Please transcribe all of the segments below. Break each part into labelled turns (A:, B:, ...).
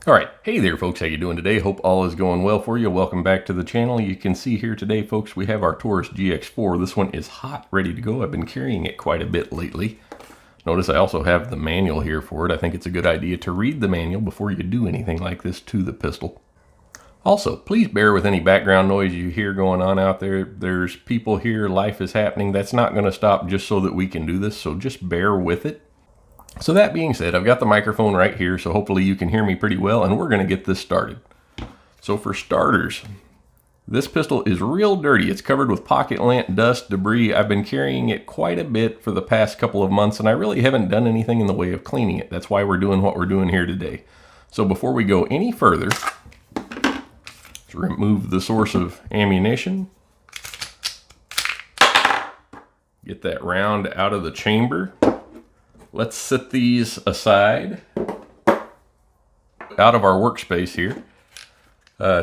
A: All right, hey there folks, how you doing today? Hope all is going well for you. Welcome back to the channel. You can see here today, folks, we have our Taurus GX4. This one is hot, ready to go. I've been carrying it quite a bit lately. Notice I also have the manual here for it. I think it's a good idea to read the manual before you do anything like this to the pistol. Also, please bear with any background noise you hear going on out there. There's people here, life is happening. That's not going to stop just so that we can do this, so just bear with it. So that being said, I've got the microphone right here, so hopefully you can hear me pretty well, and we're going to get this started. So for starters, this pistol is real dirty. It's covered with pocket lint, dust, debris. I've been carrying it quite a bit for the past couple of months, and I really haven't done anything in the way of cleaning it. That's why we're doing what we're doing here today. So before we go any further, let's remove the source of ammunition. Get that round out of the chamber. Let's set these aside out of our workspace here.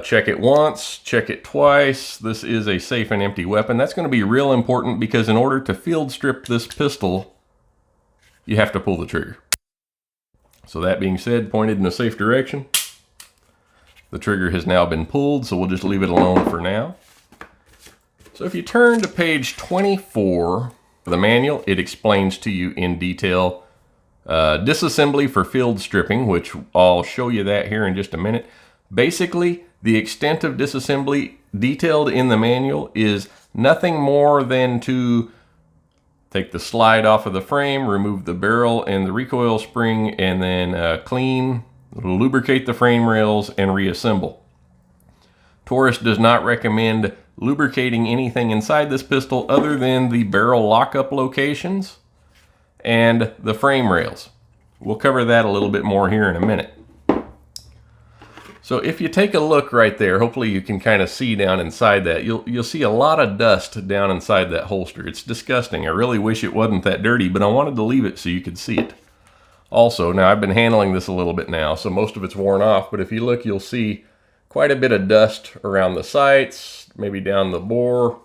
A: Check it once, check it twice. This is a safe and empty weapon. That's going to be real important because in order to field strip this pistol, you have to pull the trigger. So that being said, pointed in a safe direction. The trigger has now been pulled, so we'll just leave it alone for now. So if you turn to page 24, the manual, it explains to you in detail disassembly for field stripping, which I'll show you that here in just a minute. Basically, the extent of disassembly detailed in the manual is nothing more than to take the slide off of the frame, remove the barrel and the recoil spring, and then clean, lubricate the frame rails, and reassemble. Taurus does not recommend lubricating anything inside this pistol other than the barrel lockup locations and the frame rails. We'll cover that a little bit more here in a minute. So if you take a look right there, hopefully you can kind of see down inside that. You'll see a lot of dust down inside that holster. It's disgusting. I really wish it wasn't that dirty, but I wanted to leave it so you could see it. Also, now I've been handling this a little bit now, so most of it's worn off, but if you look, you'll see quite a bit of dust around the sights, maybe down the bore,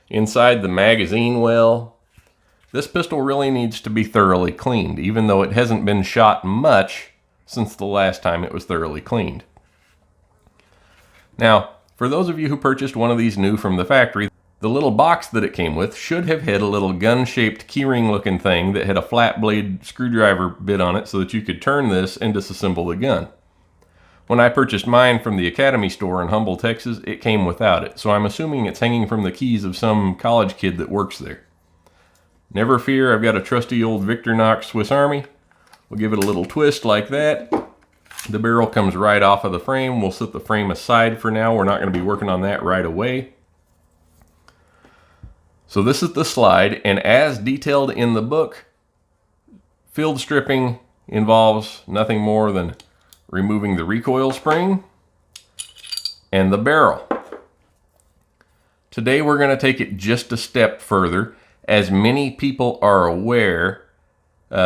A: inside the magazine well. This pistol really needs to be thoroughly cleaned, even though it hasn't been shot much since the last time it was thoroughly cleaned. Now, for those of you who purchased one of these new from the factory, the little box that it came with should have had a little gun-shaped keyring looking thing that had a flat blade screwdriver bit on it so that you could turn this and disassemble the gun. When I purchased mine from the Academy store in Humble, Texas, it came without it, so I'm assuming it's hanging from the keys of some college kid that works there. Never fear, I've got a trusty old Victorinox Swiss Army. We'll give it a little twist like that. The barrel comes right off of the frame. We'll set the frame aside for now. We're not going to be working on that right away. So this is the slide, and as detailed in the book, field stripping involves nothing more than removing the recoil spring and the barrel. Today we're going to take it just a step further. As many people are aware,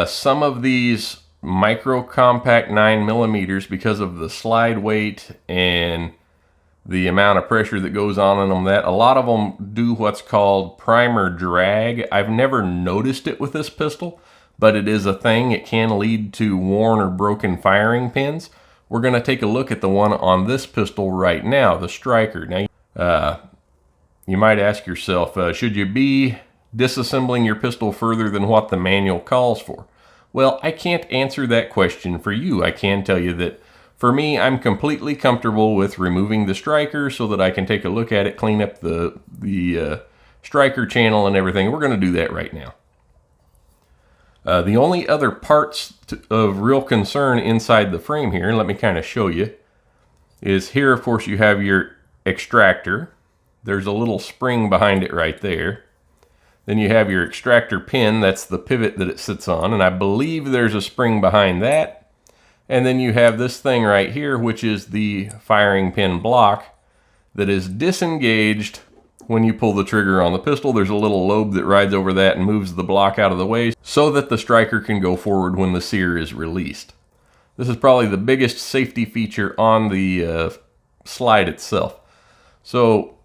A: some of these micro compact 9mm, because of the slide weight and the amount of pressure that goes on in them, that a lot of them do what's called primer drag. I've never noticed it with this pistol, but it is a thing. It can lead to worn or broken firing pins. We're going to take a look at the one on this pistol right now, the Striker. Now, you might ask yourself, should you be disassembling your pistol further than what the manual calls for? Well, I can't answer that question for you. I can tell you that for me, I'm completely comfortable with removing the Striker so that I can take a look at it, clean up the Striker channel and everything. We're going to do that right now. The only other parts of real concern inside the frame here, and let me kind of show you, is here, of course, you have your extractor. There's a little spring behind it right there. Then you have your extractor pin, that's the pivot that it sits on, and I believe there's a spring behind that. And then you have this thing right here, which is the firing pin block that is disengaged when you pull the trigger on the pistol. There's a little lobe that rides over that and moves the block out of the way so that the Striker can go forward when the sear is released. This is probably the biggest safety feature on the slide itself. So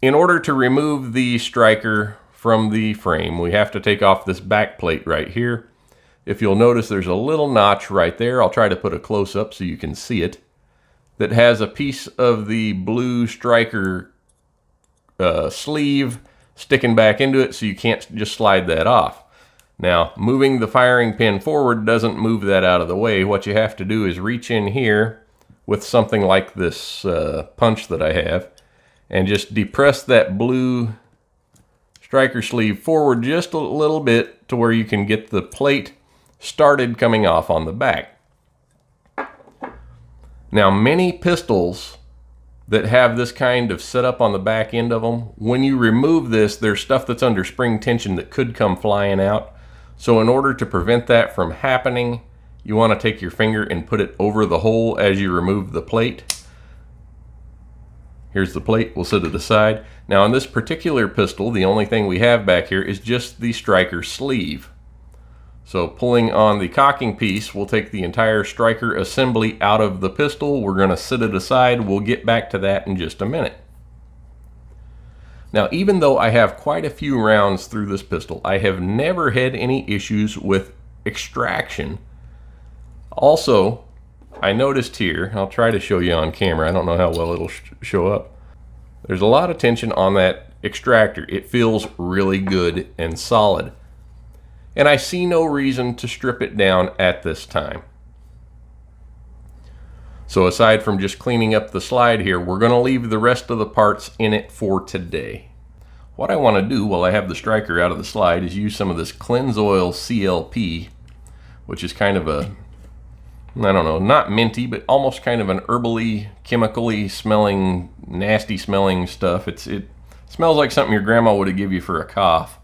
A: in order to remove the Striker from the frame, we have to take off this back plate right here. if you'll notice, there's a little notch right there. I'll try to put a close-up so you can see it. That has a piece of the blue Striker sleeve sticking back into it, so you can't just slide that off. Now, moving the firing pin forward doesn't move that out of the way. What you have to do is reach in here with something like this punch that I have, and just depress that blue Striker sleeve forward just a little bit to where you can get the plate started coming off on the back. Now, many pistols that have this kind of setup on the back end of them, when you remove this, there's stuff that's under spring tension that could come flying out. So in order to prevent that from happening, you want to take your finger and put it over the hole as you remove the plate. Here's the plate, we'll set it aside. Now on this particular pistol, the only thing we have back here is just the Striker sleeve. So pulling on the cocking piece, we'll take the entire Striker assembly out of the pistol. We're going to set it aside. We'll get back to that in just a minute. Now, even though I have quite a few rounds through this pistol, I have never had any issues with extraction. Also, I noticed here, I'll try to show you on camera. I don't know how well it'll show up. There's a lot of tension on that extractor. It feels really good and solid. And I see no reason to strip it down at this time. So aside from just cleaning up the slide here, we're going to leave the rest of the parts in it for today. What I want to do while I have the Striker out of the slide is use some of this Cleanse Oil CLP, which is kind of a, I don't know, not minty, but almost kind of an herbally, chemically smelling, nasty smelling stuff. It smells like something your grandma would have given you for a cough.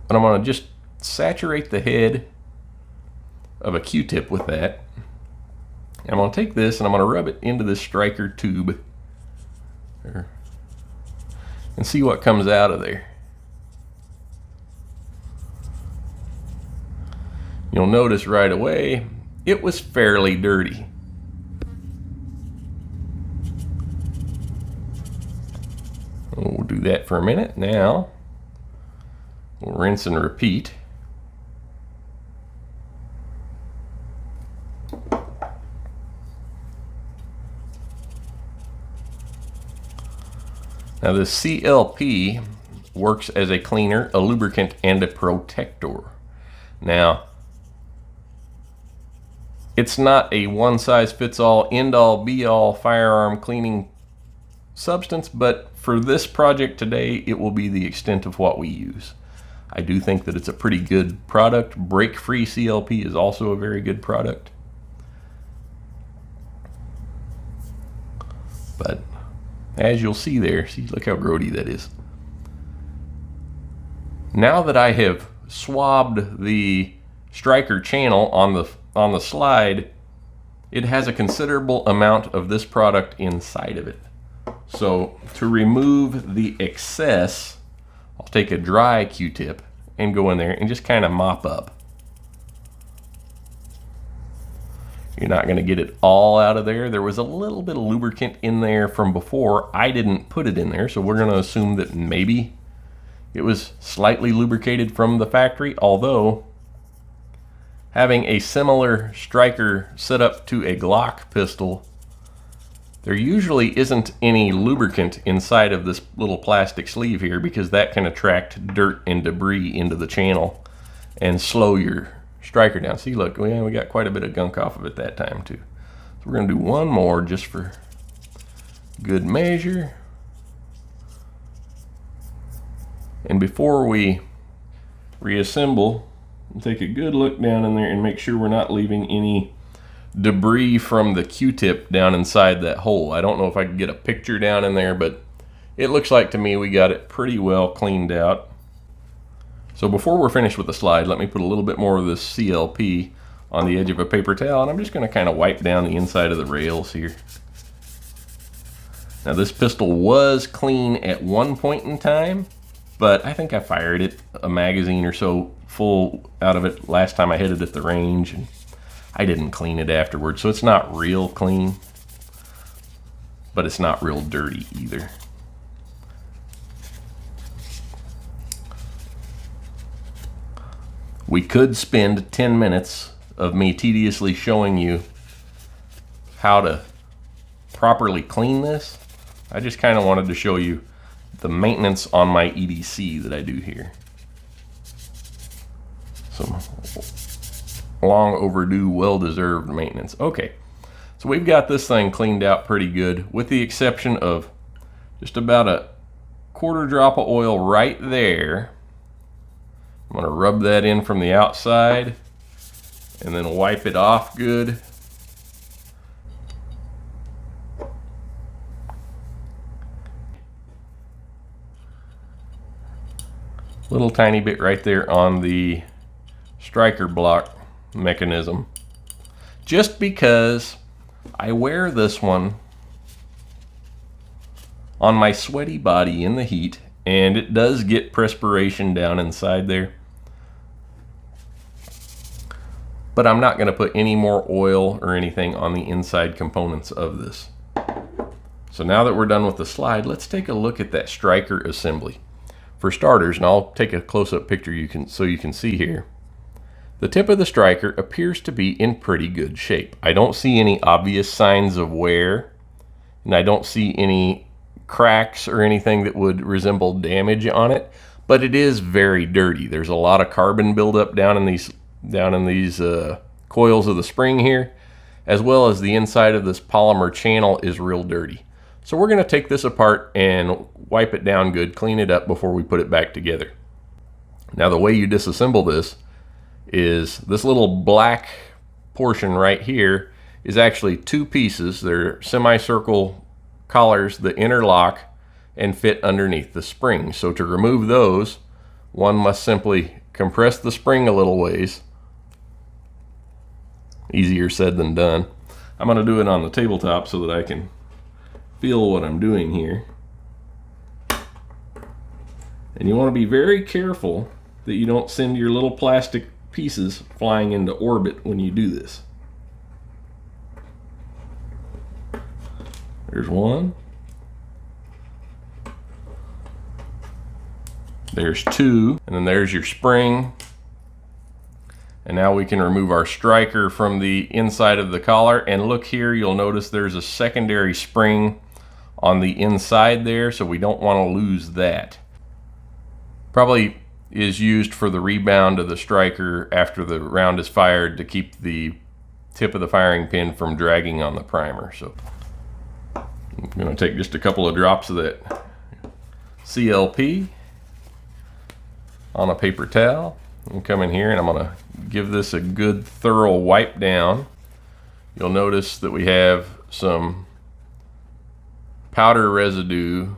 A: But I'm going to just saturate the head of a Q-tip with that. And I'm going to take this and I'm going to rub it into this Striker tube there, and see what comes out of there. You'll notice right away it was fairly dirty. We'll do that for a minute. Now we'll rinse and repeat. Now this CLP works as a cleaner, a lubricant, and a protector. Now, it's not a one-size-fits-all, end-all, be-all firearm cleaning substance, but for this project today, it will be the extent of what we use. I do think that it's a pretty good product. Break-free CLP is also a very good product. But as you'll see there, see, look how grody that is. Now that I have swabbed the Striker channel on the slide, it has a considerable amount of this product inside of it. So to remove the excess, I'll take a dry Q-tip and go in there and just kind of mop up. You're not going to get it all out of there. There was a little bit of lubricant in there from before. I didn't put it in there, so we're going to assume that maybe it was slightly lubricated from the factory, although having a similar Striker set up to a Glock pistol, there usually isn't any lubricant inside of this little plastic sleeve here, because that can attract dirt and debris into the channel and slow your Striker down. See, look, we got quite a bit of gunk off of it that time too. So we're going to do one more just for good measure. And before we reassemble, we'll take a good look down in there and make sure we're not leaving any debris from the Q-tip down inside that hole. I don't know if I can get a picture down in there, but it looks like to me we got it pretty well cleaned out. So before we're finished with the slide, let me put a little bit more of this CLP on the edge of a paper towel, and I'm just going to kind of wipe down the inside of the rails here. Now this pistol was clean at one point in time, but I think I fired it a magazine or so full out of it last time I hit it at the range, and I didn't clean it afterwards, so it's not real clean, but it's not real dirty either. We could spend 10 minutes of me tediously showing you how to properly clean this. I just kind of wanted to show you the maintenance on my EDC that I do here. Some long overdue, well-deserved maintenance. Okay, so we've got this thing cleaned out pretty good, with the exception of just about a quarter drop of oil right there. I'm going to rub that in from the outside and then wipe it off good. Little tiny bit right there on the striker block mechanism. Just because I wear this one on my sweaty body in the heat, and it does get perspiration down inside there. But I'm not going to put any more oil or anything on the inside components of this. So now that we're done with the slide, let's take a look at that striker assembly. For starters, and I'll take a close-up picture so you can see here, the tip of the striker appears to be in pretty good shape. I don't see any obvious signs of wear, and I don't see any cracks or anything that would resemble damage on it, but it is very dirty. There's a lot of carbon buildup down in these coils of the spring here, as well as the inside of this polymer channel is real dirty. So we're going to take this apart and wipe it down good, clean it up before we put it back together. Now the way you disassemble this is this little black portion right here is actually two pieces. They're semicircle collars that interlock and fit underneath the spring. So to remove those, one must simply compress the spring a little ways. Easier said than done. I'm going to do it on the tabletop so that I can feel what I'm doing here. And you want to be very careful that you don't send your little plastic pieces flying into orbit when you do this. There's one. There's two. And then there's your spring. And now we can remove our striker from the inside of the collar. And look here, you'll notice there's a secondary spring on the inside there, so we don't want to lose that. Probably is used for the rebound of the striker after the round is fired to keep the tip of the firing pin from dragging on the primer. So I'm going to take just a couple of drops of that CLP on a paper towel and come in here, and I'm going to give this a good thorough wipe down. You'll notice that we have some powder residue,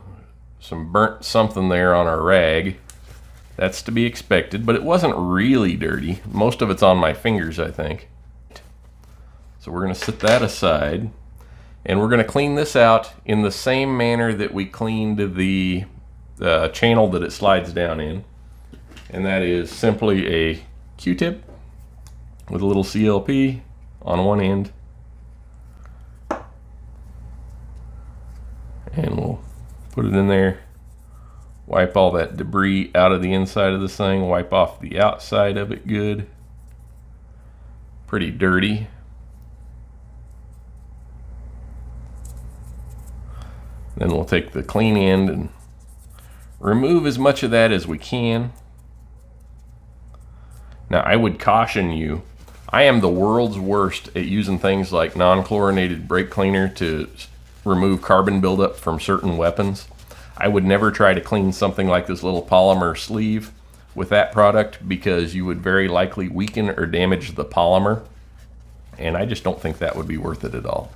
A: some burnt something there on our rag. That's to be expected, but it wasn't really dirty. Most of it's on my fingers, I think. So we're going to set that aside, and we're going to clean this out in the same manner that we cleaned the channel that it slides down in, and that is simply a Q-tip with a little CLP on one end, and we'll put it in there, wipe all that debris out of the inside of this thing, wipe off the outside of it good. Pretty dirty. Then we'll take the clean end and remove as much of that as we can. Now I would caution you, I am the world's worst at using things like non-chlorinated brake cleaner to remove carbon buildup from certain weapons. I would never try to clean something like this little polymer sleeve with that product, because you would very likely weaken or damage the polymer, and I just don't think that would be worth it at all.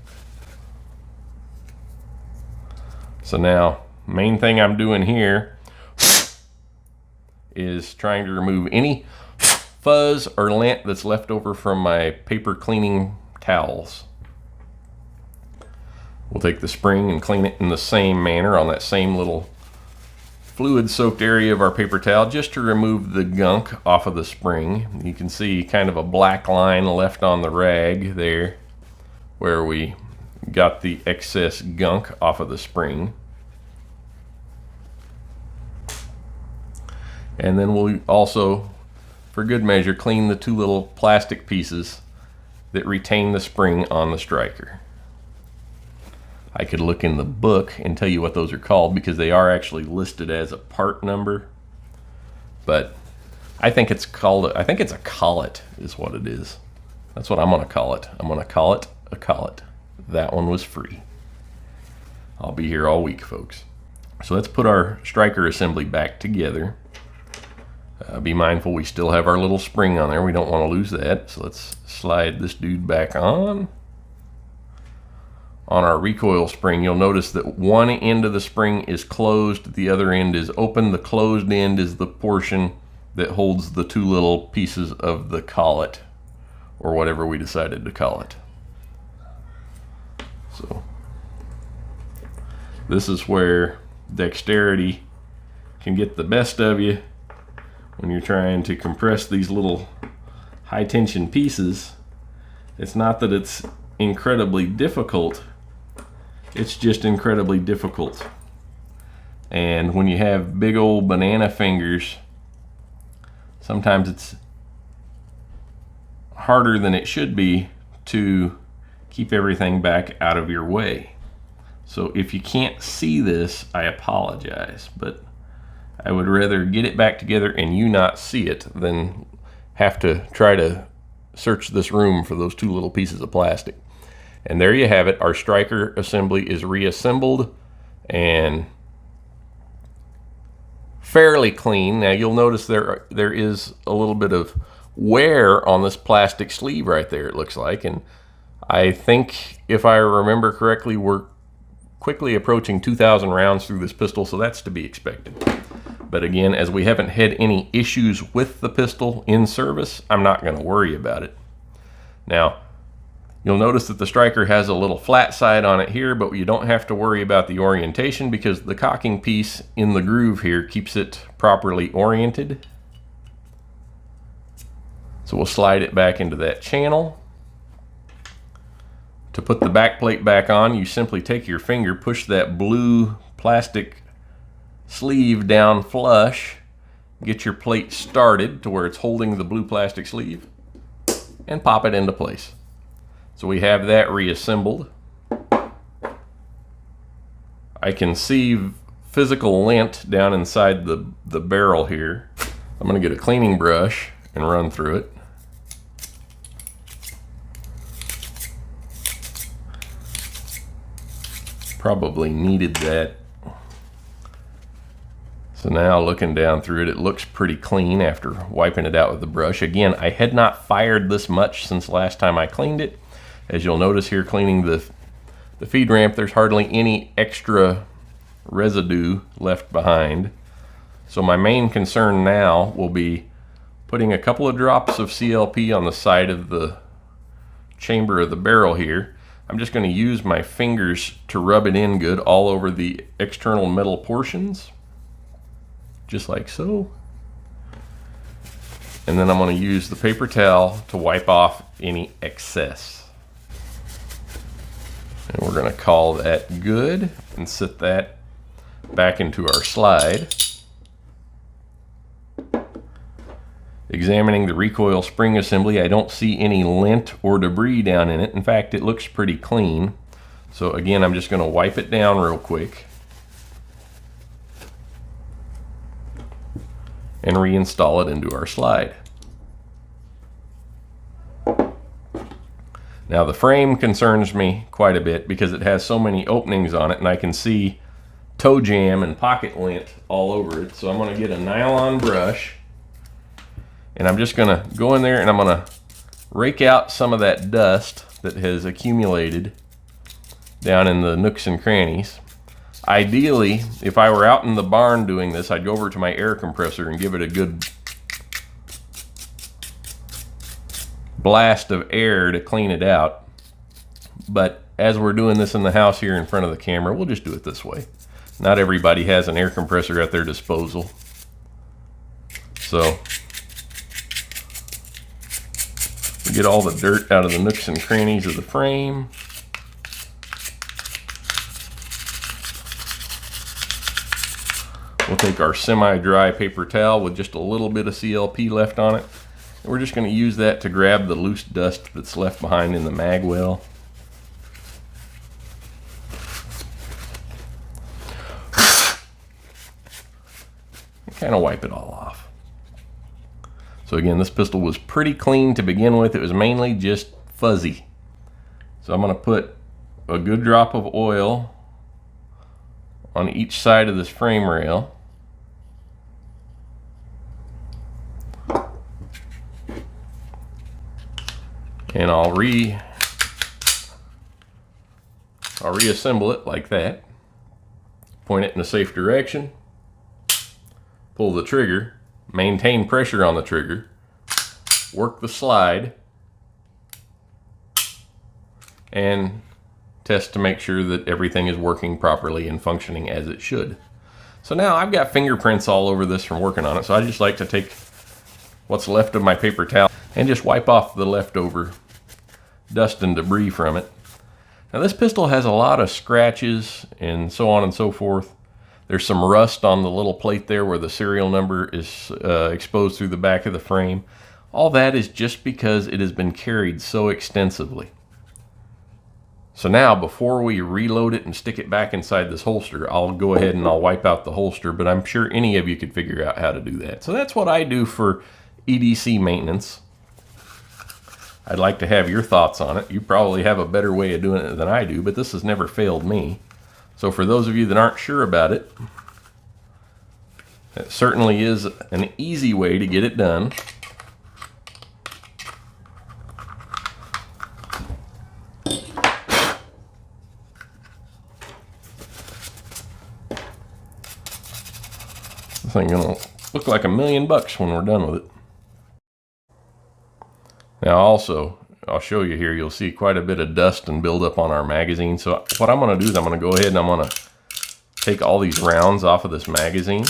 A: So now, main thing I'm doing here is trying to remove any fuzz or lint that's left over from my paper cleaning towels. We'll take the spring and clean it in the same manner on that same little fluid soaked area of our paper towel, just to remove the gunk off of the spring. You can see kind of a black line left on the rag there where we got the excess gunk off of the spring. And then we'll also for good measure, clean the two little plastic pieces that retain the spring on the striker. I could look in the book and tell you what those are called because they are actually listed as a part number, but I think it's called, I think it's a collet is what it is. That's what I'm gonna call it. I'm gonna call it a collet. That one was free. I'll be here all week, folks. So let's put our striker assembly back together. Be mindful we still have our little spring on there. We don't want to lose that. So let's slide this dude back on. On our recoil spring, you'll notice that one end of the spring is closed, the other end is open. The closed end is the portion that holds the two little pieces of the collet, or whatever we decided to call it. So this is where dexterity can get the best of you when you're trying to compress these little high tension pieces. It's not that it's incredibly difficult, it's just incredibly difficult. And when you have big old banana fingers, sometimes it's harder than it should be to keep everything back out of your way. So if you can't see this, I apologize, but I would rather get it back together and you not see it than have to try to search this room for those two little pieces of plastic. And there you have it. Our striker assembly is reassembled and fairly clean. Now you'll notice there is a little bit of wear on this plastic sleeve right there, it looks like. And I think, if I remember correctly, we're quickly approaching 2,000 rounds through this pistol, so that's to be expected. But again, as we haven't had any issues with the pistol in service, I'm not going to worry about it. Now, you'll notice that the striker has a little flat side on it here, but you don't have to worry about the orientation because the cocking piece in the groove here keeps it properly oriented. So we'll slide it back into that channel. To put the back plate back on, you simply take your finger, push that blue plastic sleeve down flush, get your plate started to where it's holding the blue plastic sleeve, and pop it into place. So we have that reassembled. I can see physical lint down inside the barrel here. I'm going to get a cleaning brush and run through it. Probably needed that. So now looking down through it, it looks pretty clean after wiping it out with the brush. Again, I had not fired this much since last time I cleaned it. As you'll notice here, cleaning the feed ramp, there's hardly any extra residue left behind. So my main concern now will be putting a couple of drops of CLP on the side of the chamber of the barrel here. I'm just going to use my fingers to rub it in good all over the external metal portions, just like so. And then I'm going to use the paper towel to wipe off any excess. And we're going to call that good and set that back into our slide. Examining the recoil spring assembly, I don't see any lint or debris down in it. In fact, it looks pretty clean. So again, I'm just going to wipe it down real quick and reinstall it into our slide. Now the frame concerns me quite a bit because it has so many openings on it, and I can see toe jam and pocket lint all over it. So I'm going to get a nylon brush and I'm just going to go in there and I'm going to rake out some of that dust that has accumulated down in the nooks and crannies. Ideally, if I were out in the barn doing this, I'd go over to my air compressor and give it a good blast of air to clean it out. But as we're doing this in the house here in front of the camera, we'll just do it this way. Not everybody has an air compressor at their disposal. So we get all the dirt out of the nooks and crannies of the frame. We'll take our semi-dry paper towel with just a little bit of CLP left on it And we're just going to use that to grab the loose dust that's left behind in the mag well. And kind of wipe it all off. So again, this pistol was pretty clean to begin with. It was mainly just fuzzy. So I'm going to put a good drop of oil on each side of this frame rail. And I'll reassemble it like that. Point it in a safe direction. Pull the trigger. Maintain pressure on the trigger. Work the slide. And test to make sure that everything is working properly and functioning as it should. So now I've got fingerprints all over this from working on it, so I just like to take what's left of my paper towel and just wipe off the leftover dust and debris from it. Now this pistol has a lot of scratches and so on and so forth. There's some rust on the little plate there where the serial number is exposed through the back of the frame. All that is just because it has been carried so extensively. So now, before we reload it and stick it back inside this holster, I'll go ahead and I'll wipe out the holster, but I'm sure any of you could figure out how to do that. So that's what I do for EDC maintenance. I'd like to have your thoughts on it. You probably have a better way of doing it than I do, but this has never failed me. So for those of you that aren't sure about it, it certainly is an easy way to get it done. This thing's gonna look like $1 million when we're done with it. Now also, I'll show you here, you'll see quite a bit of dust and buildup on our magazine. So what I'm gonna do is I'm gonna go ahead and I'm gonna take all these rounds off of this magazine.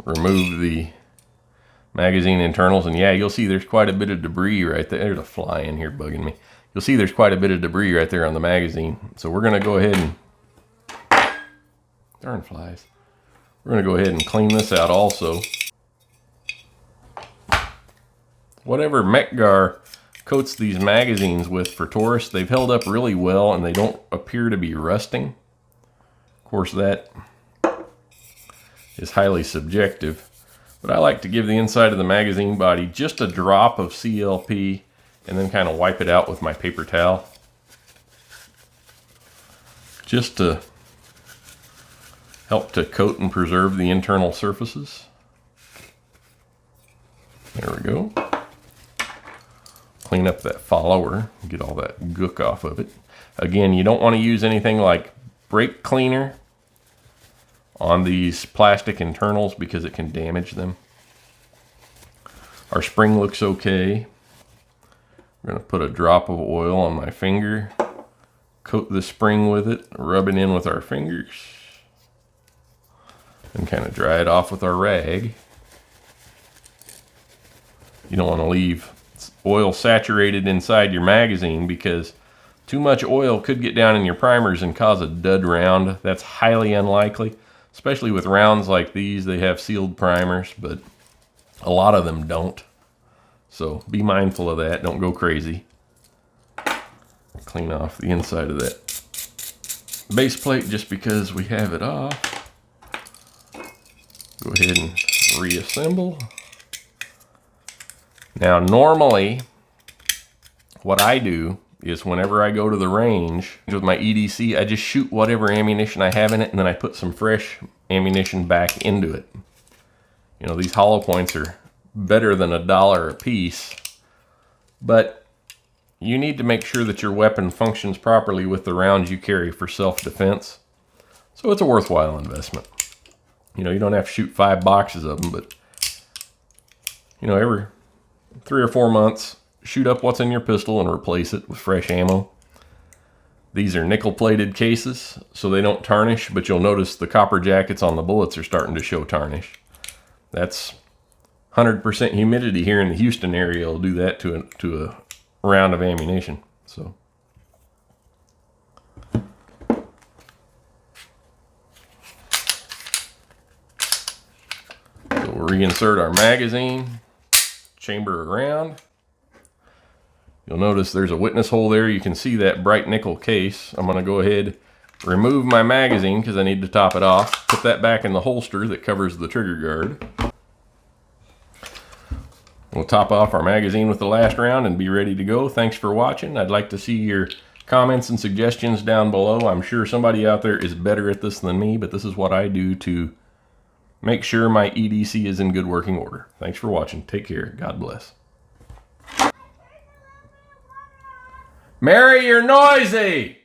A: Remove the magazine internals, and yeah, you'll see there's quite a bit of debris right there. There's a fly in here bugging me. You'll see there's quite a bit of debris right there on the magazine. So we're gonna go ahead and, darn flies. We're gonna go ahead and clean this out also. Whatever Mechgar coats these magazines with for Taurus, they've held up really well and they don't appear to be rusting. Of course, that is highly subjective. But I like to give the inside of the magazine body just a drop of CLP and then kind of wipe it out with my paper towel. Just to help to coat and preserve the internal surfaces. There we go. Clean up that follower, get all that gook off of it. Again, you don't want to use anything like brake cleaner on these plastic internals because it can damage them. Our spring looks okay. We're gonna put a drop of oil on my finger, coat the spring with it, rub it in with our fingers, and kind of dry it off with our rag. You don't want to leave oil saturated inside your magazine because too much oil could get down in your primers and cause a dud round. That's highly unlikely. Especially with rounds like these, they have sealed primers, but a lot of them don't. So be mindful of that, don't go crazy. Clean off the inside of that base plate just because we have it off. Go ahead and reassemble. Now normally, what I do is whenever I go to the range with my EDC, I just shoot whatever ammunition I have in it and then I put some fresh ammunition back into it. You know, these hollow points are better than $1 a piece, but you need to make sure that your weapon functions properly with the rounds you carry for self-defense. So it's a worthwhile investment. You know, you don't have to shoot 5 boxes of them, but you know, every 3 or 4 months, shoot up what's in your pistol and replace it with fresh ammo. These are nickel-plated cases, so they don't tarnish, but you'll notice the copper jackets on the bullets are starting to show tarnish. That's 100% humidity here in the Houston area will do that to a round of ammunition. So We'll reinsert our magazine, chamber around. You'll notice there's a witness hole there. You can see that bright nickel case. I'm going to go ahead, remove my magazine because I need to top it off. Put that back in the holster that covers the trigger guard. We'll top off our magazine with the last round and be ready to go. Thanks for watching. I'd like to see your comments and suggestions down below. I'm sure somebody out there is better at this than me, but this is what I do to make sure my EDC is in good working order. Thanks for watching. Take care. God bless. Mary, you're noisy!